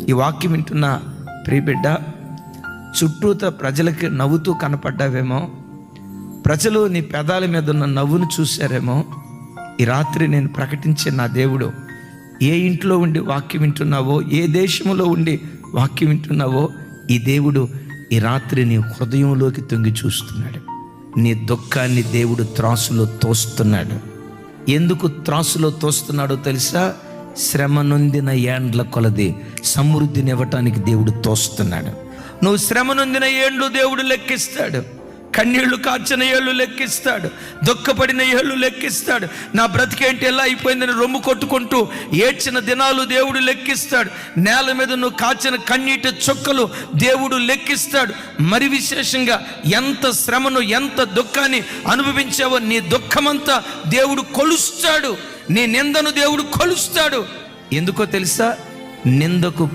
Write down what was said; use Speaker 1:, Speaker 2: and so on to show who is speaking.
Speaker 1: ఈ వాక్యం వింటున్న ప్రియబిడ్డ, చుట్టూత ప్రజలకి నవ్వుతూ కనపడ్డావేమో, ప్రజలు నీ పెదాల మీద ఉన్న నవ్వును చూశారేమో. ఈ రాత్రి నేను ప్రకటించే నా దేవుడు, ఏ ఇంట్లో ఉండి వాక్యం వింటున్నావో, ఏ దేశంలో ఉండి వాక్యం వింటున్నావో, ఈ దేవుడు ఈ రాత్రి నీ హృదయంలోకి తొంగి చూస్తున్నాడు. నీ దుఃఖాన్ని దేవుడు త్రాసులో తోస్తున్నాడు. ఎందుకు త్రాసులో తోస్తున్నాడో తెలుసా? శ్రమ నొందిన ఏండ్ల కొలది సమృద్ధిని ఇవ్వటానికి దేవుడు తోస్తున్నాడు. నువ్వు శ్రమ నొందిన ఏండ్లు దేవుడు లెక్కిస్తాడు. కన్నీళ్లు కార్చిన ఏళ్ళు లెక్కిస్తాడు. దుఃఖపడిన ఏళ్ళు లెక్కిస్తాడు. నా బ్రతికేంటి ఎలా అయిపోయిందని రొమ్ము కొట్టుకుంటూ ఏడ్చిన దినాలు దేవుడు లెక్కిస్తాడు. నేల మీద నువ్వు కాచిన కన్నీటి చుక్కలు దేవుడు లెక్కిస్తాడు. మరి విశేషంగా ఎంత శ్రమను, ఎంత దుఃఖాన్ని అనుభవించావో నీ దుఃఖమంతా దేవుడు కొలుస్తాడు. నీ నిందను దేవుడు కొలుస్తాడు. ఎందుకో తెలుసా? నిందకు